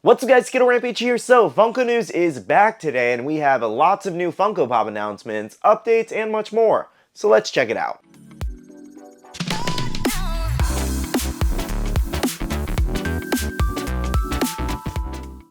What's up guys, SkittleRampage here. So, Funko News is back today and we have lots of new Funko Pop announcements, updates, and much more. So let's check it out.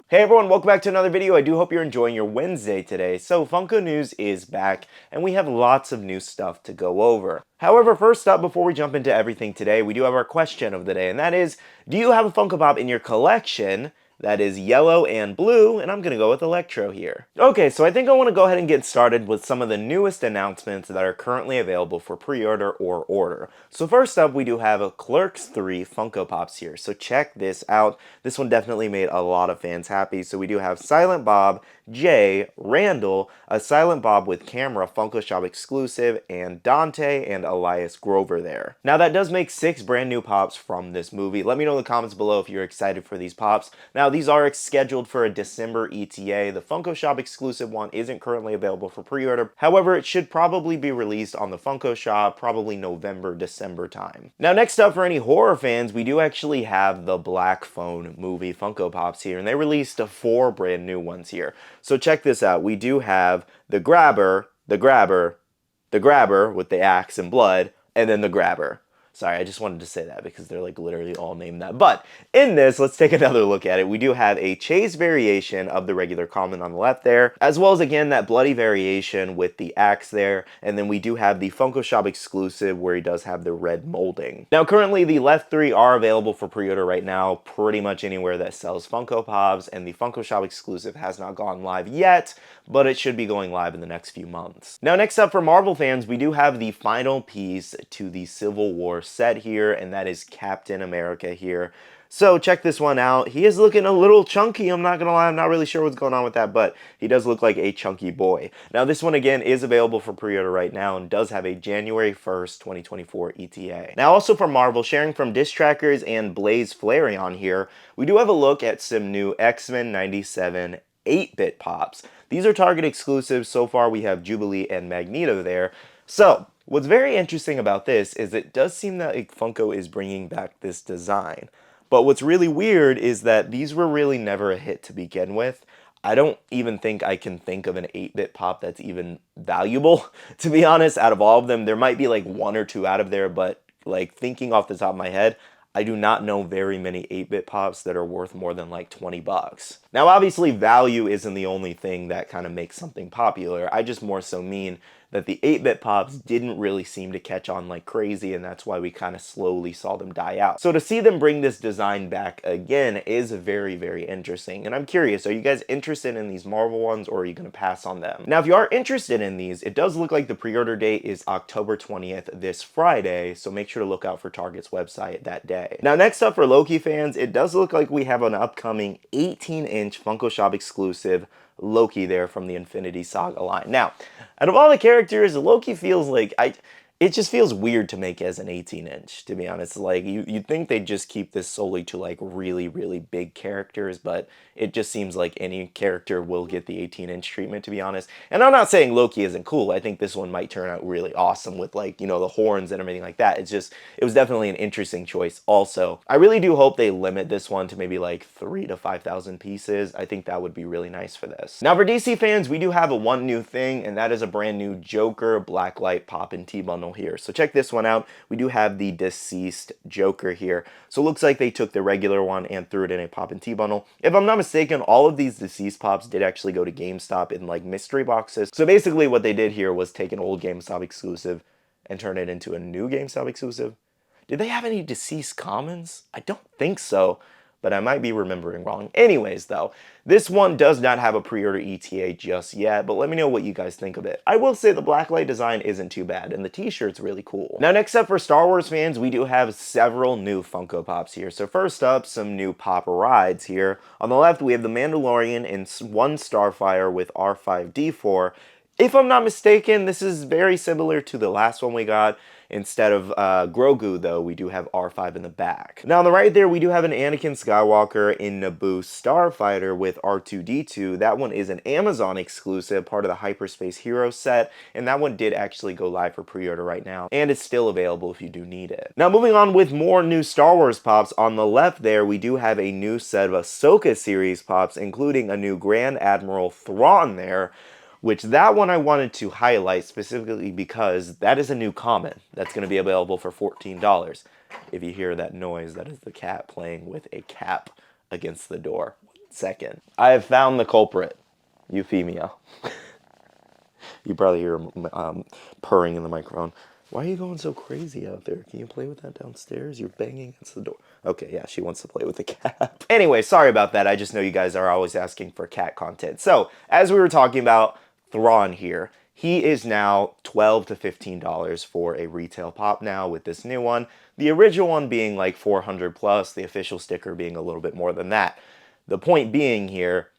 Hey everyone, welcome back to another video. I do hope you're enjoying your Wednesday today. So Funko News is back and we have lots of new stuff to go over. However, first up, before we jump into everything today, we do have our question of the day, and that is, do you have a Funko Pop in your collection that is yellow and blue? And I'm going to go with Electro here. Okay, so I think I want to go ahead and get started with some of the newest announcements that are currently available for pre-order or order. So first up, we do have a Clerks 3 Funko Pops here. So check this out. This one definitely made a lot of fans happy. So we do have Silent Bob, Jay, Randall, a Silent Bob with camera Funko Shop exclusive, and Dante and Elias Grover there. Now that does make 6 brand new pops from this movie. Let me know in the comments below if you're excited for these pops. Now these are scheduled for a December ETA. The Funko Shop exclusive one isn't currently available for pre-order. However, it should probably be released on the Funko Shop probably November, December time. Now next up, for any horror fans, we do actually have the Black Phone movie Funko Pops here, and they released 4 brand new ones here. So check this out. We do have the Grabber, the Grabber, the Grabber with the axe and blood, and then the Grabber. Sorry, I just wanted to say that because they're like literally all named that. But in this, let's take another look at it. We do have a chase variation of the regular common on the left there, as well as again that bloody variation with the axe there. And then we do have the Funko Shop exclusive where he does have the red molding. Now currently the left 3 are available for pre-order right now, pretty much anywhere that sells Funko Pops, and the Funko Shop exclusive has not gone live yet, but it should be going live in the next few months. Now next up, for Marvel fans, we do have the final piece to the Civil War set here, and that is Captain America here. So check this one out. He is looking a little chunky, I'm not gonna lie. I'm not really sure what's going on with that, but he does look like a chunky boy. Now this one again is available for pre-order right now and does have a January 1st, 2024 ETA. Now also from Marvel, sharing from Dish Trackers and Blaze Flareon here, we do have a look at some new X-Men 97 8-bit pops. These are Target exclusives. So far we have Jubilee and Magneto there. So what's very interesting about this is it does seem that Funko is bringing back this design. But what's really weird is that these were really never a hit to begin with. I don't even think I can think of an 8-bit pop that's even valuable, to be honest. Out of all of them, there might be like 1 or 2 out of there, but like thinking off the top of my head, I do not know very many 8-bit pops that are worth more than like 20 bucks. Now obviously value isn't the only thing that kind of makes something popular. I just more so mean that the 8-bit pops didn't really seem to catch on like crazy, and that's why we kind of slowly saw them die out. So to see them bring this design back again is very, very interesting. And I'm curious, are you guys interested in these Marvel ones, or are you going to pass on them? Now, if you are interested in these, it does look like the pre-order date is October 20th, this Friday, so make sure to look out for Target's website that day. Now, next up for Loki fans, it does look like we have an upcoming 18-inch Funko Shop exclusive Loki there from the Infinity Saga line. Now, out of all the characters, Loki feels like it just feels weird to make as an 18-inch, to be honest. Like, you'd think they'd just keep this solely to, like, really, really big characters, but it just seems like any character will get the 18-inch treatment, to be honest. And I'm not saying Loki isn't cool. I think this one might turn out really awesome with, like, you know, the horns and everything like that. It's just, it was definitely an interesting choice also. I really do hope they limit this one to maybe, like, 3,000 to 5,000 pieces. I think that would be really nice for this. Now, for DC fans, we do have one new thing, and that is a brand new Joker Blacklight Pop and Tea bundle here. So check this one out. We do have the deceased Joker here. So it looks like they took the regular one and threw it in a Pop and Tea bundle. If I'm not mistaken, all of these deceased pops did actually go to GameStop in like mystery boxes. So basically what they did here was take an old GameStop exclusive and turn it into a new GameStop exclusive. Did they have any deceased commons? I don't think so, but I might be remembering wrong. Anyways, though, this one does not have a pre-order ETA just yet, but let me know what you guys think of it. I will say the blacklight design isn't too bad, and the t-shirt's really cool. Now, next up for Star Wars fans, we do have several new Funko Pops here. So first up, some new Pop Rides here. On the left, we have the Mandalorian and 1 Starfire with R5-D4. If I'm not mistaken, this is very similar to the last one we got, Instead of Grogu, though, we do have R5 in the back. Now, on the right there, we do have an Anakin Skywalker in Naboo Starfighter with R2-D2. That one is an Amazon exclusive, part of the Hyperspace Hero set, and that one did actually go live for pre-order right now, and it's still available if you do need it. Now, moving on with more new Star Wars pops, on the left there, we do have a new set of Ahsoka series pops, including a new Grand Admiral Thrawn there, which that one I wanted to highlight specifically because that is a new common that's going to be available for $14. If you hear that noise, that is the cat playing with a cap against the door. 1 second. I have found the culprit. Euphemia. You probably hear him purring in the microphone. Why are you going so crazy out there? Can you play with that downstairs? You're banging against the door. Okay, yeah, she wants to play with the cat. Anyway, sorry about that. I just know you guys are always asking for cat content. So, as we were talking about Thrawn here, he is now $12 to $15 for a retail pop now with this new one. The original one being like $400 plus, the official sticker being a little bit more than that. The point being here,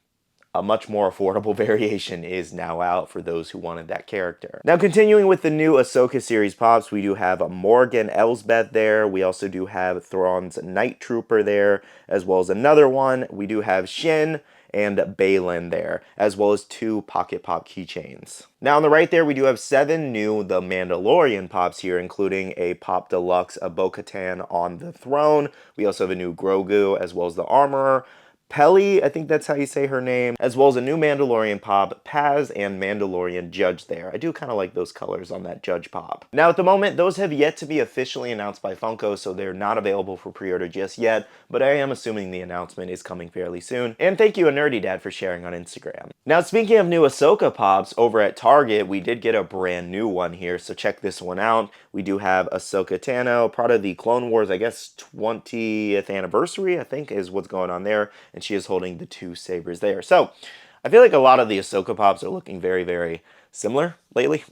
a much more affordable variation is now out for those who wanted that character. Now, continuing with the new Ahsoka series pops, we do have a Morgan Elsbeth there. We also do have Thrawn's Night Trooper there, as well as another one. We do have Shin and Balin there, as well as 2 Pocket Pop keychains. Now, on the right there, we do have 7 new The Mandalorian pops here, including a Pop Deluxe of Bo-Katan on the throne. We also have a new Grogu, as well as the Armorer. Peli, I think that's how you say her name, as well as a new Mandalorian pop, Paz and Mandalorian Judge there. I do kind of like those colors on that Judge pop. Now, at the moment, those have yet to be officially announced by Funko, so they're not available for pre-order just yet, but I am assuming the announcement is coming fairly soon. And thank you, Nerdy Dad, for sharing on Instagram. Now, speaking of new Ahsoka pops, over at Target, we did get a brand new one here, so check this one out. We do have Ahsoka Tano, part of the Clone Wars, I guess, 20th anniversary, I think, is what's going on there. And she is holding the 2 sabers there. So, I feel like a lot of the Ahsoka pops are looking very, very similar lately.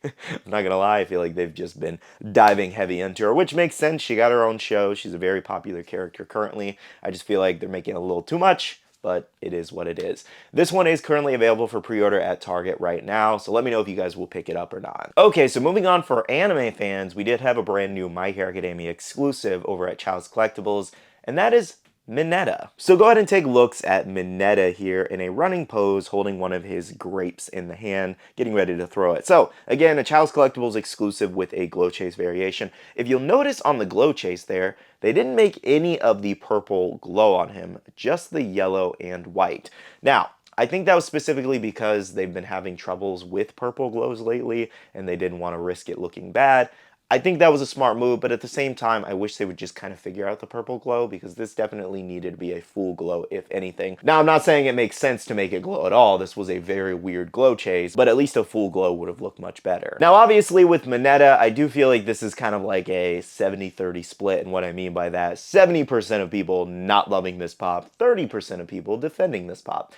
I'm not gonna lie, I feel like they've just been diving heavy into her, which makes sense. She got her own show. She's a very popular character currently. I just feel like they're making a little too much, but it is what it is. This one is currently available for pre-order at Target right now, so let me know if you guys will pick it up or not. Okay, so moving on for anime fans, we did have a brand new My Hero Academia exclusive over at Child's Collectibles, and that is Mineta. So go ahead and take looks at Mineta here in a running pose holding one of his grapes in the hand, getting ready to throw it. So again, a Child's Collectibles exclusive with a glow chase variation. If you'll notice on the glow chase there, they didn't make any of the purple glow on him, just the yellow and white. Now, I think that was specifically because they've been having troubles with purple glows lately and they didn't want to risk it looking bad. I think that was a smart move, but at the same time, I wish they would just kind of figure out the purple glow because this definitely needed to be a full glow, if anything. Now, I'm not saying it makes sense to make it glow at all. This was a very weird glow chase, but at least a full glow would have looked much better. Now, obviously, with Mineta, I do feel like this is kind of like a 70-30 split, and what I mean by that, 70% of people not loving this pop, 30% of people defending this pop.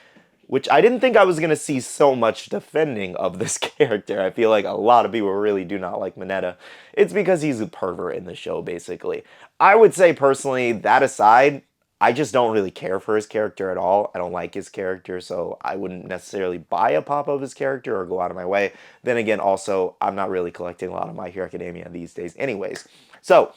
Which I didn't think I was going to see so much defending of this character. I feel like a lot of people really do not like Mineta. It's because he's a pervert in the show, basically. I would say, personally, that aside, I just don't really care for his character at all. I don't like his character, so I wouldn't necessarily buy a pop of his character or go out of my way. Then again, also, I'm not really collecting a lot of My Hero Academia these days anyways. So,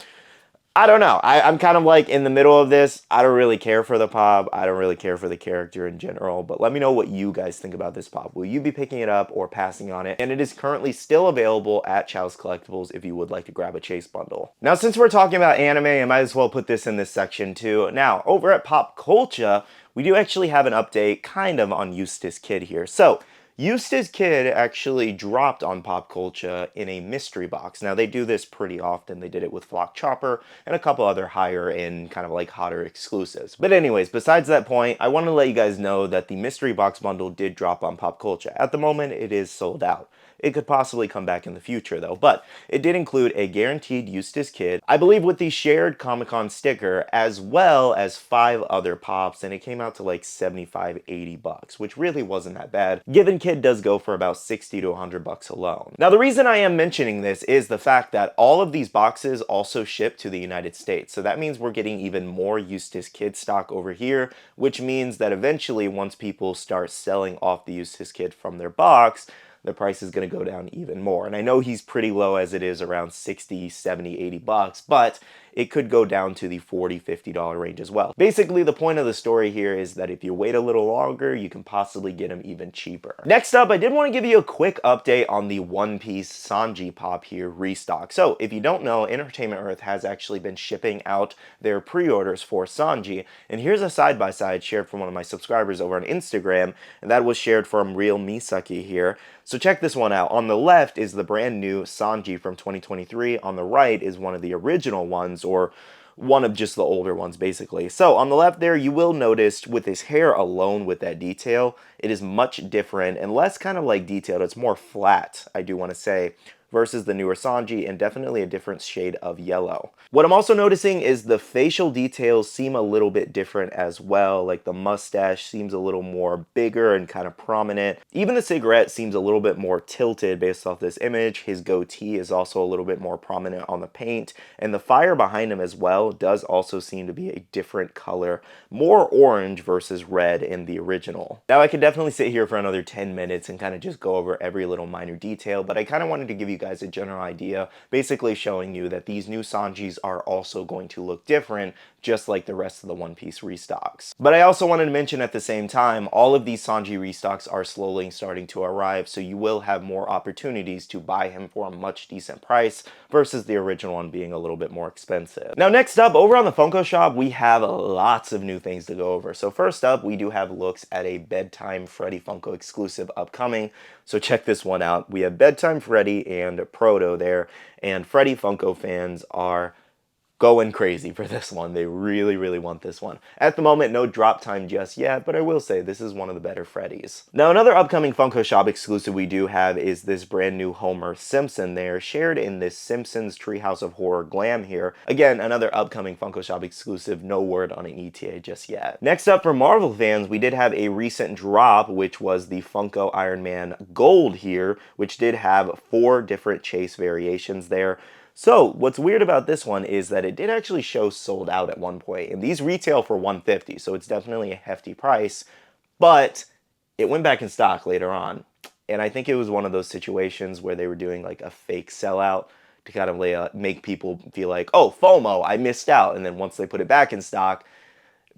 I don't know. I'm kind of like in the middle of this. I don't really care for the pop. I don't really care for the character in general. But let me know what you guys think about this pop. Will you be picking it up or passing on it? And it is currently still available at Child's Collectibles if you would like to grab a chase bundle. Now, since we're talking about anime, I might as well put this in this section too. Now, over at Pop Culture, we do actually have an update kind of on Eustus Kid here. So, Eustus Kid actually dropped on Pop Culture in a mystery box. Now, they do this pretty often. They did it with Flock Chopper and a couple other higher-end, kind of like hotter exclusives. But anyways, besides that point, I want to let you guys know that the mystery box bundle did drop on Pop Culture. At the moment, it is sold out. It could possibly come back in the future though, but it did include a guaranteed Eustus Kid, I believe with the shared Comic-Con sticker, as well as 5 other pops, and it came out to like 75, 80 bucks, which really wasn't that bad. Given Kid does go for about 60 to 100 bucks alone. Now, the reason I am mentioning this is the fact that all of these boxes also ship to the United States, so that means we're getting even more Eustus Kid stock over here, which means that eventually once people start selling off the Eustus Kid from their box, the price is going to go down even more. And I know he's pretty low as it is, around 60, 70, 80 bucks, but it could go down to the $40, $50 range as well. Basically, the point of the story here is that if you wait a little longer, you can possibly get him even cheaper. Next up, I did want to give you a quick update on the One Piece Sanji pop here restock. So if you don't know, Entertainment Earth has actually been shipping out their pre-orders for Sanji, and here's a side-by-side shared from one of my subscribers over on Instagram, and that was shared from Real Misaki here. So check this one out. On the left is the brand new Sanji from 2023. On the right is one of the original ones, or one of just the older ones, basically. So on the left there, you will notice with his hair alone, with that detail, it is much different and less kind of like detailed. It's more flat, I do want to say, versus the newer Sanji, and definitely a different shade of yellow. What I'm also noticing is the facial details seem a little bit different as well. Like the mustache seems a little more bigger and kind of prominent. Even the cigarette seems a little bit more tilted based off this image. His goatee is also a little bit more prominent on the paint, and the fire behind him as well does also seem to be a different color, more orange versus red in the original. Now I could definitely sit here for another 10 minutes and kind of just go over every little minor detail, but I kind of wanted to give you guys a general idea, basically showing you that these new Sanjis are also going to look different, just like the rest of the One Piece restocks. But I also wanted to mention at the same time, all of these Sanji restocks are slowly starting to arrive, so you will have more opportunities to buy him for a much decent price versus the original one being a little bit more expensive. Now next up, over on the Funko shop, we have lots of new things to go over. So first up, we do have looks at a Bedtime Freddy Funko exclusive upcoming. So check this one out. We have Bedtime Freddy and Proto there, and Freddy Funko fans are going crazy for this one. They really, really want this one. At the moment, no drop time just yet, but I will say this is one of the better Freddys. Now, another upcoming Funko Shop exclusive we do have is this brand new Homer Simpson there, shared in this Simpsons Treehouse of Horror glam here. Again, another upcoming Funko Shop exclusive, no word on an ETA just yet. Next up, for Marvel fans, we did have a recent drop, which was the Funko Iron Man Gold here, which did have 4 different chase variations there. So what's weird about this one is that it did actually show sold out at one point, and these retail for $150, so it's definitely a hefty price, but it went back in stock later on. And I think it was one of those situations where they were doing like a fake sellout to kind of make people feel like, oh, FOMO, I missed out. And then once they put it back in stock,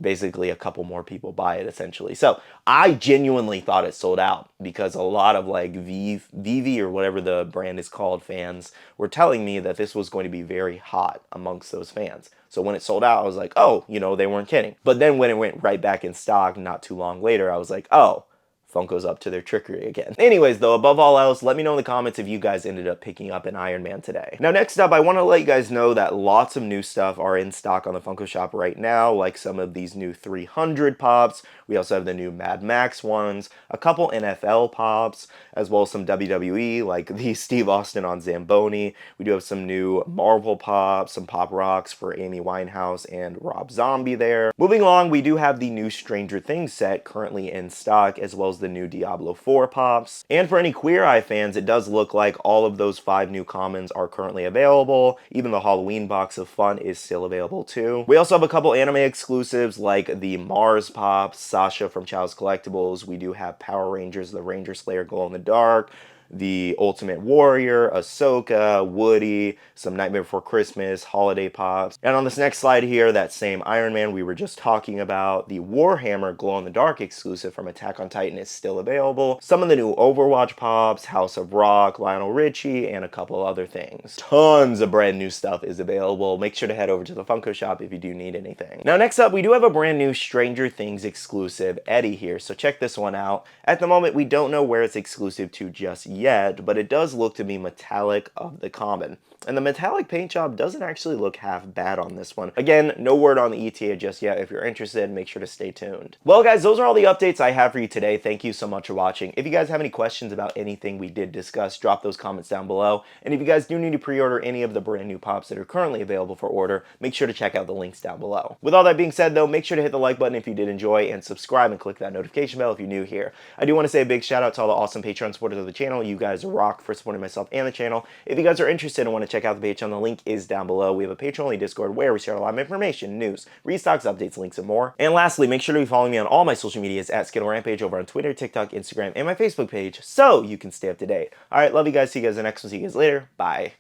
basically a couple more people buy it essentially. So I genuinely thought it sold out because a lot of like VV or whatever the brand is called fans were telling me that this was going to be very hot amongst those fans. So when it sold out, I was like, oh, you know, they weren't kidding. But then when it went right back in stock not too long later, I was like, oh, Funko's up to their trickery again. Anyways, though, above all else, let me know in the comments if you guys ended up picking up an Iron Man today. Now, next up, I want to let you guys know that lots of new stuff are in stock on the Funko shop right now, like some of these new 300 pops. We also have the new Mad Max ones, a couple NFL pops, as well as some WWE, like the Steve Austin on Zamboni. We do have some new Marvel pops, some Pop Rocks for Amy Winehouse and Rob Zombie there. Moving along, we do have the new Stranger Things set currently in stock, as well as the new Diablo 4 pops. And for any Queer Eye fans, it does look like all of those 5 new commons are currently available. Even the Halloween box of fun is still available too. We also have a couple anime exclusives like the Mars pops, Sasha from Chow's Collectibles. We do have Power Rangers, the Ranger Slayer Glow in the Dark, the Ultimate Warrior, Ahsoka, Woody, some Nightmare Before Christmas, holiday pops. And on this next slide here, that same Iron Man we were just talking about, the Warhammer Glow in the Dark exclusive from Attack on Titan is still available. Some of the new Overwatch pops, House of Rock, Lionel Richie, and a couple other things. Tons of brand new stuff is available. Make sure to head over to the Funko shop if you do need anything. Now next up, we do have a brand new Stranger Things exclusive Eddie here, so check this one out. At the moment, we don't know where it's exclusive to just yet, but it does look to be metallic of the common. And the metallic paint job doesn't actually look half bad on this one. Again, no word on the ETA just yet. If you're interested, make sure to stay tuned. Well, guys, those are all the updates I have for you today. Thank you so much for watching. If you guys have any questions about anything we did discuss, drop those comments down below. And if you guys do need to pre-order any of the brand new pops that are currently available for order, make sure to check out the links down below. With all that being said, though, make sure to hit the like button if you did enjoy, and subscribe and click that notification bell if you're new here. I do want to say a big shout out to all the awesome Patreon supporters of the channel. You guys rock for supporting myself and the channel. If you guys are interested and want to check out the Patreon, the link is down below. We have a Patreon-only Discord where we share a lot of information, news, restocks, updates, links, and more. And lastly, make sure to be following me on all my social medias at SkittleRampage over on Twitter, TikTok, Instagram, and my Facebook page so you can stay up to date. All right, love you guys. See you guys in the next one. See you guys later. Bye.